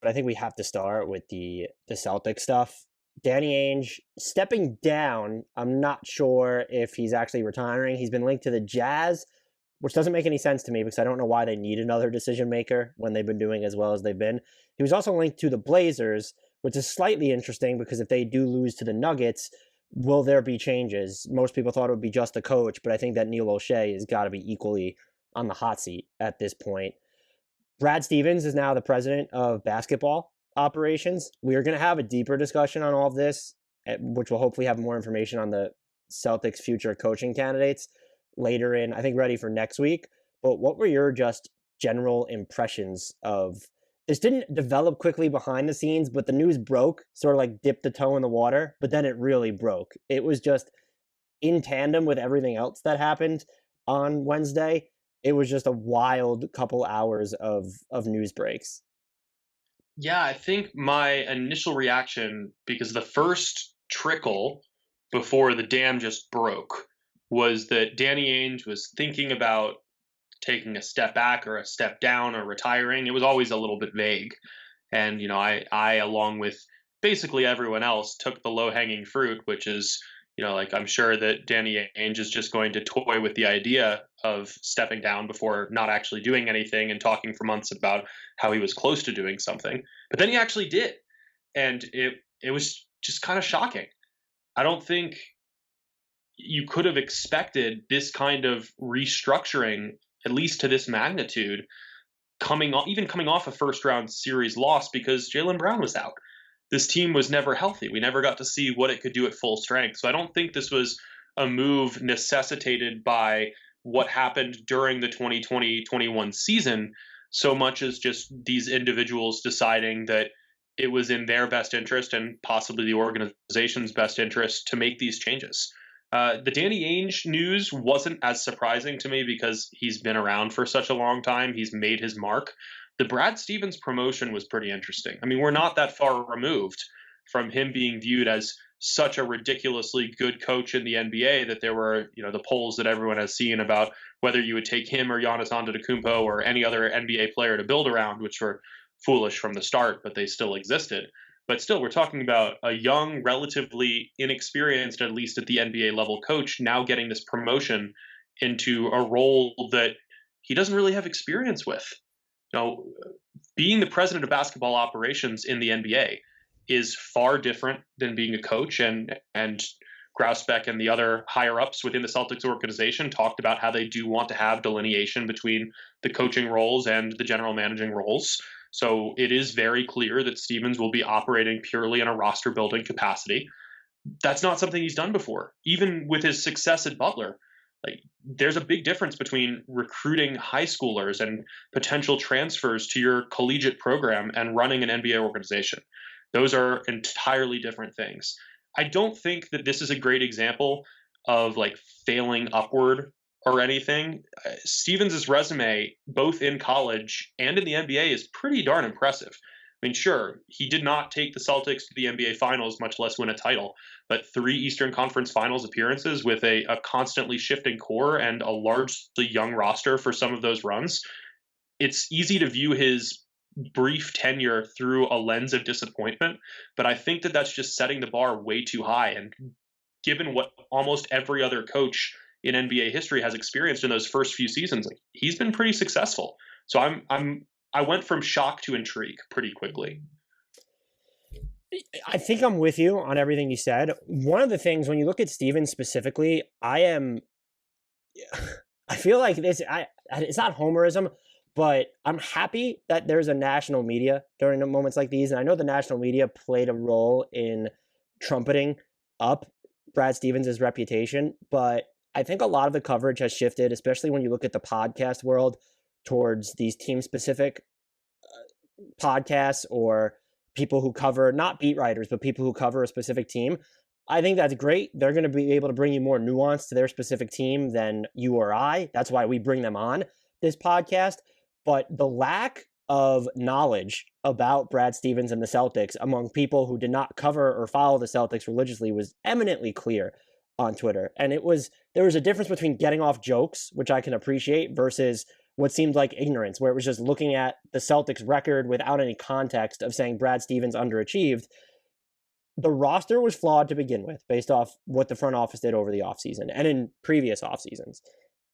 but I think we have to start with the Celtic stuff. Danny Ainge stepping down. I'm not sure if he's actually retiring. He's been linked to the Jazz, which doesn't make any sense to me because I don't know why they need another decision maker when they've been doing as well as they've been. He was also linked to the Blazers, which is slightly interesting because if they do lose to the Nuggets, will there be changes? Most people thought it would be just the coach, but I think that Neil O'Shea has got to be equally on the hot seat at this point. Brad Stevens is now the president of basketball operations. We are going to have a deeper discussion on all of this, which will hopefully have more information on the Celtics' future coaching candidates later in, I think, ready for next week. But what were your just general impressions of this? Didn't develop quickly behind the scenes, but the news broke, sort of like dipped the toe in the water, but then it really broke. It was just in tandem with everything else that happened on Wednesday. It was just a wild couple hours of news breaks. Yeah, I think my initial reaction, because the first trickle before the dam just broke, was that Danny Ainge was thinking about taking a step back or a step down or retiring. It was always a little bit vague. And, I along with basically everyone else, took the low-hanging fruit, which is, I'm sure that Danny Ainge is just going to toy with the idea of stepping down before not actually doing anything and talking for months about how he was close to doing something. But then he actually did. And it was just kind of shocking. I don't think you could have expected this kind of restructuring, at least to this magnitude, coming off a first round series loss because Jaylen Brown was out. This team was never healthy. We never got to see what it could do at full strength. So I don't think this was a move necessitated by what happened during the 2020-21 season so much as just these individuals deciding that it was in their best interest and possibly the organization's best interest to make these changes. The Danny Ainge news wasn't as surprising to me because he's been around for such a long time. He's made his mark. The Brad Stevens promotion was pretty interesting. I mean, we're not that far removed from him being viewed as such a ridiculously good coach in the NBA that there were, the polls that everyone has seen about whether you would take him or Giannis Antetokounmpo or any other NBA player to build around, which were foolish from the start, but they still existed. But still, we're talking about a young, relatively inexperienced, at least at the NBA level coach, now getting this promotion into a role that he doesn't really have experience with. Being the president of basketball operations in the NBA is far different than being a coach. And Grousebeck and the other higher ups within the Celtics organization talked about how they do want to have delineation between the coaching roles and the general managing roles. So it is very clear that Stevens will be operating purely in a roster building capacity. That's not something he's done before. Even with his success at Butler, there's a big difference between recruiting high schoolers and potential transfers to your collegiate program and running an NBA organization. Those are entirely different things. I don't think that this is a great example of failing upward or anything. Stevens' resume, both in college and in the NBA, is pretty darn impressive. I mean, sure, he did not take the Celtics to the NBA Finals, much less win a title, but 3 Eastern Conference Finals appearances with a constantly shifting core and a largely young roster for some of those runs. It's easy to view his brief tenure through a lens of disappointment, but I think that that's just setting the bar way too high. And given what almost every other coach in NBA history has experienced in those first few seasons, he's been pretty successful. So I went from shock to intrigue pretty quickly. I think I'm with you on everything you said. One of the things, when you look at Stevens specifically, I feel like it's not homerism, but I'm happy that there's a national media during moments like these. And I know the national media played a role in trumpeting up Brad Stevens' reputation, but I think a lot of the coverage has shifted, especially when you look at the podcast world, towards these team-specific podcasts or people who cover, not beat writers, but people who cover a specific team. I think that's great. They're going to be able to bring you more nuance to their specific team than you or I. That's why we bring them on this podcast. But the lack of knowledge about Brad Stevens and the Celtics among people who did not cover or follow the Celtics religiously was eminently clear on Twitter. And there was a difference between getting off jokes, which I can appreciate, versus what seemed like ignorance, where it was just looking at the Celtics record without any context of saying Brad Stevens underachieved. The roster was flawed to begin with based off what the front office did over the offseason and in previous off seasons.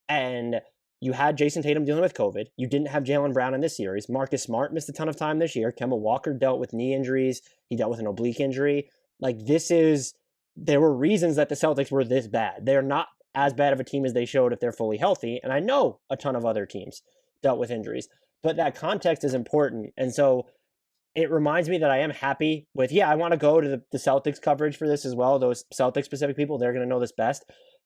And you had Jayson Tatum dealing with COVID. You didn't have Jaylen Brown in this series. Marcus Smart missed a ton of time this year. Kemba Walker dealt with knee injuries. He dealt with an oblique injury. Like, there were reasons that the Celtics were this bad. They're not as bad of a team as they showed if they're fully healthy. And I know a ton of other teams dealt with injuries, but that context is important. And so it reminds me that I am happy with, I want to go to the Celtics coverage for this as well. Those Celtics specific people, they're going to know this best.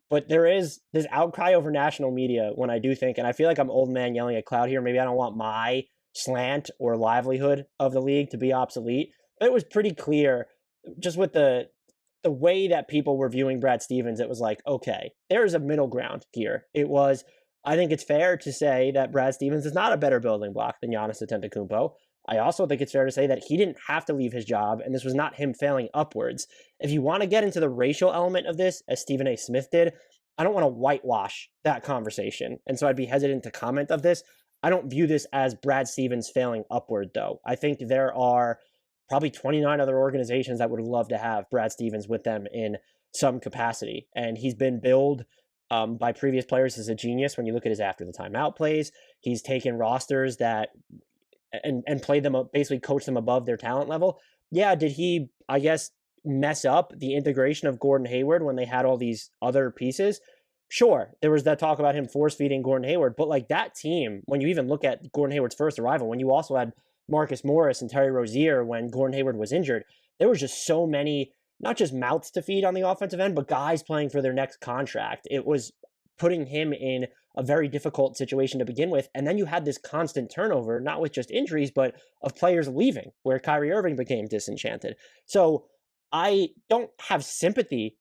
But there is this outcry over national media when I do think, and I feel like I'm old man yelling at cloud here. Maybe I don't want my slant or livelihood of the league to be obsolete. But it was pretty clear just with the way that people were viewing Brad Stevens. It was like, okay, there is a middle ground here. It was, I think it's fair to say that Brad Stevens is not a better building block than Giannis Antetokounmpo. I also think it's fair to say that he didn't have to leave his job, and this was not him failing upwards. If you want to get into the racial element of this, as Stephen A. Smith did, I don't want to whitewash that conversation, and so I'd be hesitant to comment of this. I don't view this as Brad Stevens failing upward, though. I think there are probably 29 other organizations that would love to have Brad Stevens with them in some capacity, and he's been billed by previous players as a genius when you look at his after the timeout plays. He's taken rosters that and played them up, basically coached them above their talent level. Yeah, did he, I guess, mess up the integration of Gordon Hayward when they had all these other pieces? Sure, there was that talk about him force-feeding Gordon Hayward, but like that team, when you even look at Gordon Hayward's first arrival, when you also had Marcus Morris and Terry Rozier when Gordon Hayward was injured, there was just so many, not just mouths to feed on the offensive end, but guys playing for their next contract. It was putting him in a very difficult situation to begin with. And then you had this constant turnover, not with just injuries, but of players leaving, where Kyrie Irving became disenchanted. So I don't have sympathy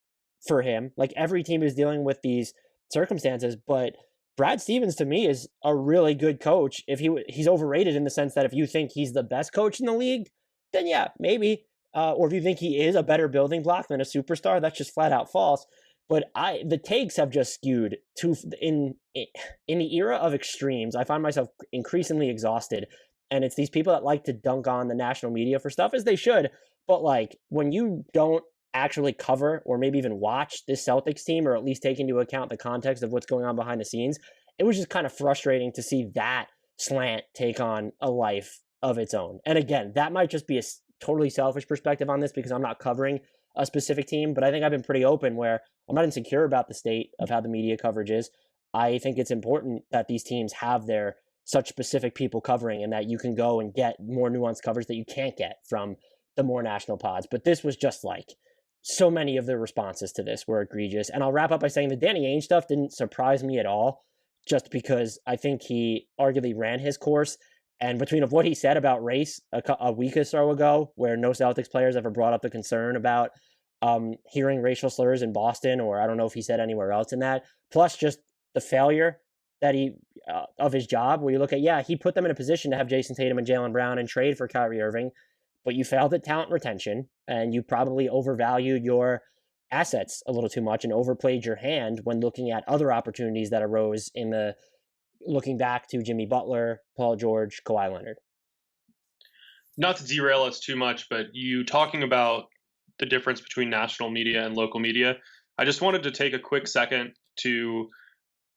for him. Like, every team is dealing with these circumstances, but Brad Stevens to me is a really good coach. If he's overrated in the sense that if you think he's the best coach in the league, then yeah, maybe. Or if you think he is a better building block than a superstar, that's just flat out false. But the takes have just skewed to in the era of extremes. I find myself increasingly exhausted, and it's these people that like to dunk on the national media for stuff, as they should. But like, when you don't actually cover or maybe even watch this Celtics team, or at least take into account the context of what's going on behind the scenes, it was just kind of frustrating to see that slant take on a life of its own. And again, that might just be a totally selfish perspective on this because I'm not covering a specific team, but I think I've been pretty open where I'm not insecure about the state of how the media coverage is. I think it's important that these teams have their such specific people covering, and that you can go and get more nuanced coverage that you can't get from the more national pods. But this was just like, so many of the responses to this were egregious. And I'll wrap up by saying the Danny Ainge stuff didn't surprise me at all, just because I think he arguably ran his course. And between of what he said about race a week or so ago, where no Celtics players ever brought up the concern about hearing racial slurs in Boston, or I don't know if he said anywhere else in that, plus just the failure that he of his job, where you look at, he put them in a position to have Jayson Tatum and Jaylen Brown and trade for Kyrie Irving, but you failed at talent retention, and you probably overvalued your assets a little too much and overplayed your hand when looking at other opportunities that arose in the looking back to Jimmy Butler, Paul George, Kawhi Leonard. Not to derail us too much, but you talking about the difference between national media and local media, I just wanted to take a quick second to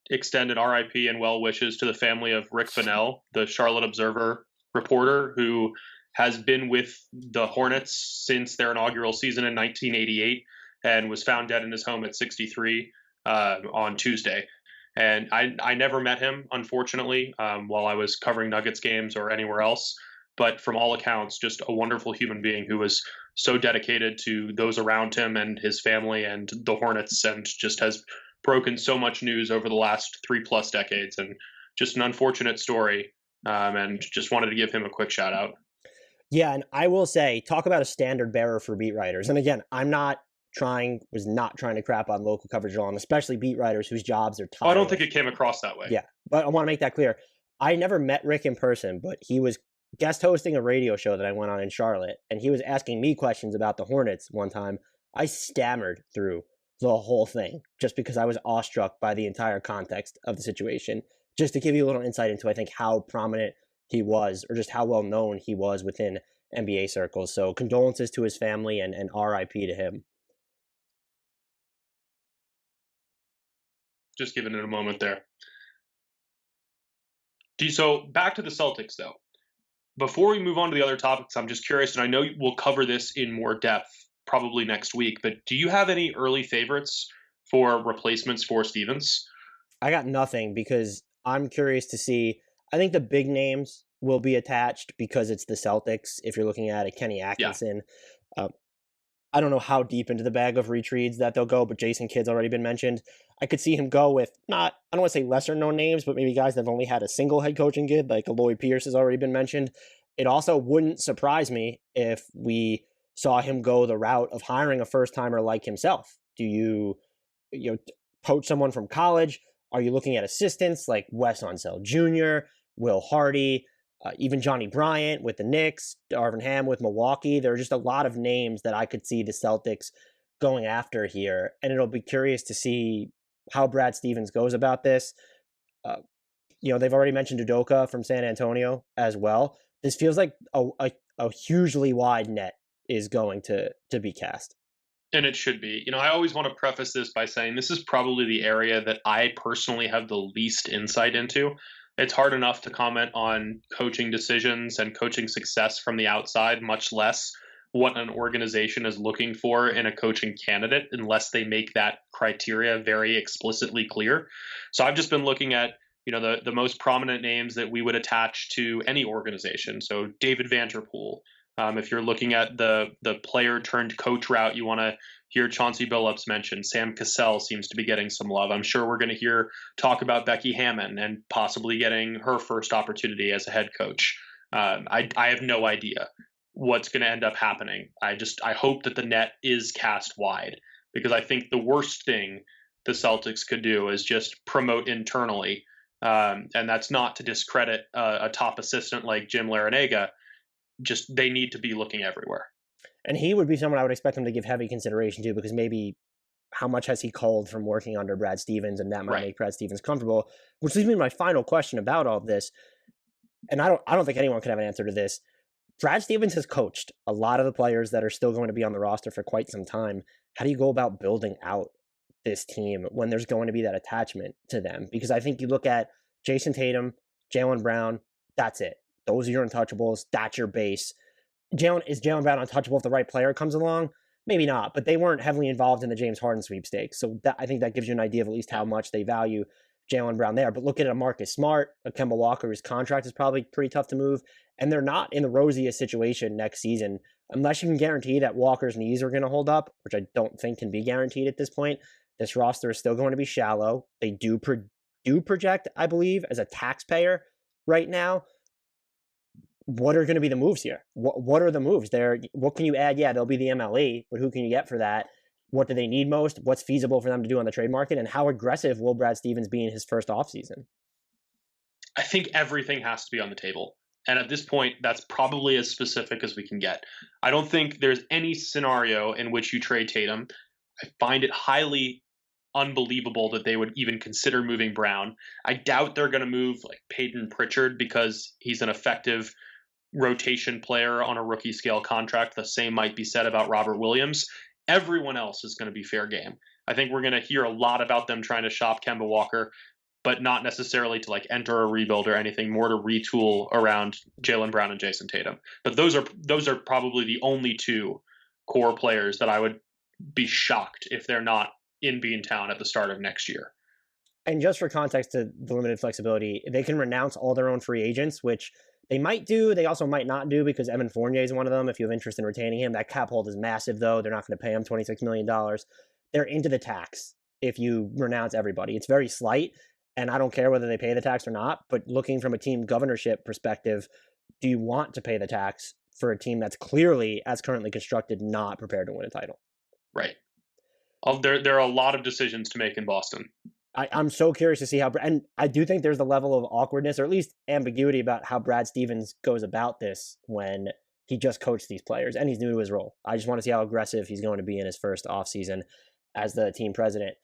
extend an RIP and well wishes to the family of Rick Bonnell, the Charlotte Observer reporter who has been with the Hornets since their inaugural season in 1988 and was found dead in his home at 63 on Tuesday. And I never met him, unfortunately, while I was covering Nuggets games or anywhere else. But from all accounts, just a wonderful human being who was so dedicated to those around him and his family and the Hornets, and just has broken so much news over the last 3+ decades. And just an unfortunate story. And just wanted to give him a quick shout out. Yeah, and I will say, talk about a standard bearer for beat writers. And again, was not trying to crap on local coverage at all, and especially beat writers whose jobs are tired. I don't think it came across that way. Yeah, but I want to make that clear. I never met Rick in person, but he was guest hosting a radio show that I went on in Charlotte, and he was asking me questions about the Hornets one time. I stammered through the whole thing just because I was awestruck by the entire context of the situation. just to give you a little insight into, I think, how prominent he was, or just how well known he was within NBA circles. So condolences to his family, and RIP to him. Just giving it a moment there. So back to the Celtics, though. Before we move on to the other topics, I'm just curious, and I know we'll cover this in more depth probably next week, but do you have any early favorites for replacements for Stevens? I got nothing because I'm curious to see. I think the big names will be attached because it's the Celtics. If you're looking at a Kenny Yeah. Atkinson, um, I don't know how deep into the bag of retreads that they'll go, but Jason Kidd's already been mentioned. I could see him go with not, I don't want to say lesser known names, but maybe guys that have only had a single head coaching gig, like a Lloyd Pierce has already been mentioned. It also wouldn't surprise me if we saw him go the route of hiring a first timer like himself. Do you poach someone from college? Are you looking at assistants like Wes Unseld Jr., Will Hardy, even Johnny Bryant with the Knicks, Darvin Ham with Milwaukee? There are just a lot of names that I could see the Celtics going after here, and it'll be curious to see how Brad Stevens goes about this. Uh, they've already mentioned Udoka from San Antonio as well. This feels like a hugely wide net is going to be cast. And it should be. I always want to preface this by saying this is probably the area that I personally have the least insight into. It's hard enough to comment on coaching decisions and coaching success from the outside, much less what an organization is looking for in a coaching candidate, unless they make that criteria very explicitly clear. So I've just been looking at the most prominent names that we would attach to any organization. So David Vanterpool. If you're looking at the player turned coach route, you want to hear Chauncey Billups mentioned. Sam Cassell seems to be getting some love. I'm sure we're going to hear talk about Becky Hammon and possibly getting her first opportunity as a head coach. I have no idea what's going to end up happening. I hope that the net is cast wide, because I think the worst thing the Celtics could do is just promote internally. And that's not to discredit a top assistant like Jim Larinaga. Just they need to be looking everywhere. And he would be someone I would expect him to give heavy consideration to, because maybe how much has he culled from working under Brad Stevens, and that might make Brad Stevens comfortable. Which leads me to my final question about all of this. And I don't think anyone can have an answer to this. Brad Stevens has coached a lot of the players that are still going to be on the roster for quite some time. How do you go about building out this team when there's going to be that attachment to them? Because I think you look at Jayson Tatum, Jaylen Brown, that's it. Those are your untouchables. That's your base. Is Jaylen Brown untouchable if the right player comes along? Maybe not, but they weren't heavily involved in the James Harden sweepstakes. So I think that gives you an idea of at least how much they value Jaylen Brown there. But look at a Marcus Smart, a Kemba Walker, whose contract is probably pretty tough to move. And they're not in the rosiest situation next season, unless you can guarantee that Walker's knees are going to hold up, which I don't think can be guaranteed at this point. This roster is still going to be shallow. They do project, I believe, as a taxpayer right now. What are going to be the moves here? What are the moves there? What can you add? Yeah, there'll be the MLE, but who can you get for that? What do they need most? What's feasible for them to do on the trade market? And how aggressive will Brad Stevens be in his first offseason? I think everything has to be on the table. And at this point, that's probably as specific as we can get. I don't think there's any scenario in which you trade Tatum. I find it highly unbelievable that they would even consider moving Brown. I doubt they're going to move like Peyton Pritchard, because he's an effective rotation player on a rookie scale contract. The same might be said about Robert Williams. Everyone else is going to be fair game. I think we're going to hear a lot about them trying to shop Kemba Walker, but not necessarily to like enter a rebuild or anything, more to retool around Jaylen Brown and Jayson Tatum. But those are probably the only two core players that I would be shocked if they're not in Beantown at the start of next year. And just for context to the limited flexibility, they can renounce all their own free agents, which they might do. They also might not do, because Evan Fournier is one of them. If you have interest in retaining him, that cap hold is massive, though. They're not going to pay him $26 million. They're into the tax if you renounce everybody. It's very slight, and I don't care whether they pay the tax or not. But looking from a team governorship perspective, do you want to pay the tax for a team that's clearly, as currently constructed, not prepared to win a title? Right. There are a lot of decisions to make in Boston. I'm so curious to see how, and I do think there's the level of awkwardness, or at least ambiguity, about how Brad Stevens goes about this when he just coached these players and he's new to his role. I just want to see how aggressive he's going to be in his first offseason as the team president.